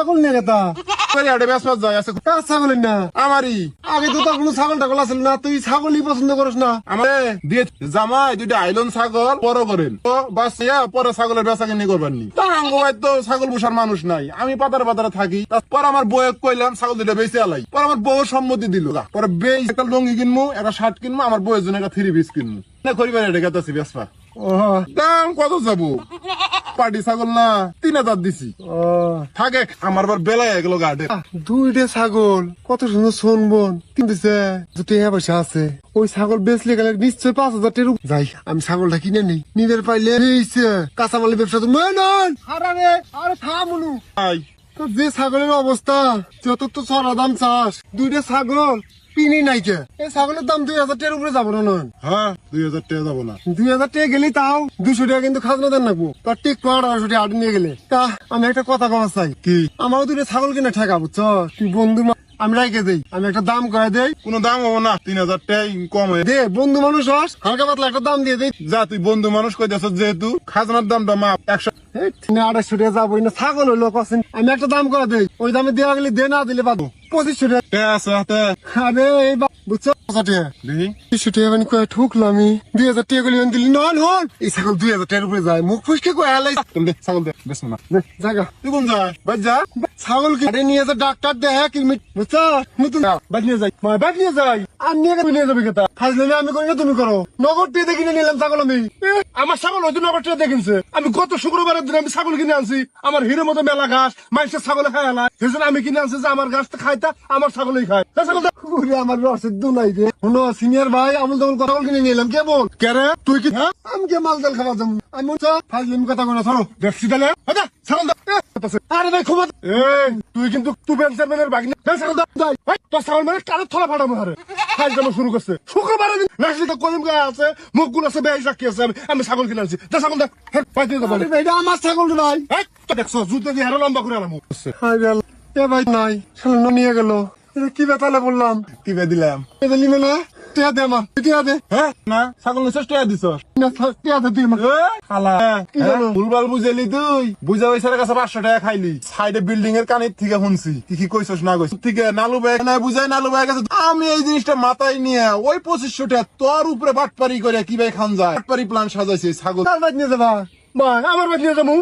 ছাগল নিয়ে গেতা যায় আছে কার ছাগল না আমারই আগে তো তোর কোনো ছাগল টাগল আছিল না, তুই ছাগলই পছন্দ করিস না। আমারে দিয়ে জামাই দুইটা আইলন ছাগল বড় করেন তো বাস পরে ছাগলের বেচা কিনি করবার নি। তার আঙ্গবাই তো ছাগল পোষার মানুষ নাই, আমি পাতার পাতারে থাকি। তারপর আমার বউয়ে কইলাম ছাগল দুইটা বেঁচে আলাই, পর আমার বউ সম্মতি দিল। পরে বেশ একটা লুঙ্গি কিনবো, একটা শার্ট কিনবো, আমার বউয়ের জন্য একটা 3 পিস কিনবো। খরিবার এটা গেতাছি বেসপা। ও দাম কত যাবো? পাটি ছাগল না 3000 দিছি। ও থাকে আমার বার বেলায় এগুলো গার্ডে। দুইটা ছাগল কত সুন্দর শুনবন কিনতেছে, যদি পয়সা আছে ওই ছাগল বেচলে গেলে নিশ্চয় 5000 টাকা যাই। আমি ছাগলটা কিনে নিই, নিজের পাইলে কাঁচামালের ব্যবসা তো মেনন। আরে থামুনু তো যে ছাগলের অবস্থা, যত তো ছড়া দাম চাস, দুইটা ছাগল কিনি নাই কে। এই ছাগলের দাম 2000 টাকার উপরে যাবো না। হ্যাঁ 2000 টাকা যাবো না। 2000 টাকা গেলে তাও 200 টাকা কিন্তু খাজনা দেন নাকবো, তার টিক 1800 টাকা আট নিয়ে গেলে। তা আমি একটা কথা কওয়া চাই, কি? আমারও দুইটা ছাগল কিনে ঠেকা বুঝছ, তুই বন্ধু আমি রাইকে দেই, আমি একটা দাম করে দেই। কোনো দাম হবো না, 3000 টাকাই কম হয়ে দে, বন্ধু মানুষ হস, হালকা পাতলা একটা দাম দিয়ে দেই। যা। তুই বন্ধু মানুষ কই দেছ, যেহেতু খাজনার দামটা মাপ 100 250 টাকা যাবো না, ছাগল হইলো কছেন। আমি একটা দাম করে দেই, ওই দামে দেওয়া গেলে দে, না দিলে পাবো 2500 টাকা। আছে হাতে। আরে এই বুঝছো 50 টাকা দেখি 200 টাকা মানে কয়ে ঠুকলো আমি। 2000 টাকা গেলে দিলি নন হন। এই ছাগল 2000 টাকার উপরে যায়, মুখ ফুসকে কয়ে আলাই। তুমি দে ছাগল দে, বেশ না জায়গা তুই কোন যায় বাজ যা। ছাগল কিনে নিয়ে যা, ডাক্তার দেহে কিলমিট বুঝছো, নতুন বাদ নিয়ে যাই, বাদ নিয়ে যাই। আর নিয়ে গেলে নিয়ে যাবি কেতা, ফাজলামি আমি করি না তুমি করো। নগদ টিয়ে কিনে নিলাম ছাগল আমি। আমার ছাগল হয়তো নগর টিয়া দেখিনছে। আমি গত শুক্রবারের দিন আমি ছাগল কিনে আনছি, আমার হিরো মতো মেলা ঘাস মানুষের ছাগলে খায় না, সেজন্য আমি কিনে আনছি যে আমার ঘাস খাইতা আমার ছাগলই খায়। তা ছাগল ওরে আমার রসের দুনাই রে। শুনো সিনিয়র ভাই, আমল তামল কথা কিনে নিলাম, কে বল কে রে তুই কি আমি কে মাল তেল খাবার যাবো। আমি বলছো ফাজলামি কথা কোনো ধরো দেখছি তাহলে ছাগল দা। আরে ভাই ক্ষমা এই তুই কিন্তু তুপেন চেয়ারম্যানের বাগিনা ছাগল দা। তোর ছাগল মানে কারো থলা ফাটাবো হারে খাই যাবো শুরু করছে। শুক্রবারের দিন নাসলিটা কদিন গায়ে আছে, মুখ গুলো আছে, বেশ রাখি আছে, আমি ছাগল কিনে আনছি। তা ছাগল দা পাইতে যাবো। এটা আমার ছাগল ভাই। দেখছো জুতো দিয়ে হারো লম্বা করে আলাম। হাই গেল এ ভাই নাই, শালা নিয়ে গেল। এটা কি বেতালে বললাম, কি বে দিলাম? এটা নিবে না। টিয়া দে আমার, টিয়া দে। হ্যাঁ না ছাগল নিছস টাকা দিছস? না, টিয়া দে তুই আমার। খালা কি জানো? ভুলভাল বুঝালি তুই। বুঝা ওই কাছে 500 টাকা খাইলি, সাইডে বিল্ডিং এর কানের থেকে শুনছি। কি কইছস না কইছস থেকে নালু ভাই না বুঝাই, নালু ভাই কাছে আমি এই জিনিসটা মাথায় নিয়ে ওই 2500 টাকা তোর উপরে বাটপারি করে কি ভাই খান যায়, বাটপারি প্ল্যান সাজাইছে ছাগল। কার বাদ নিয়ে যাবা? ভাই আমার বাদ নিয়ে যাবো।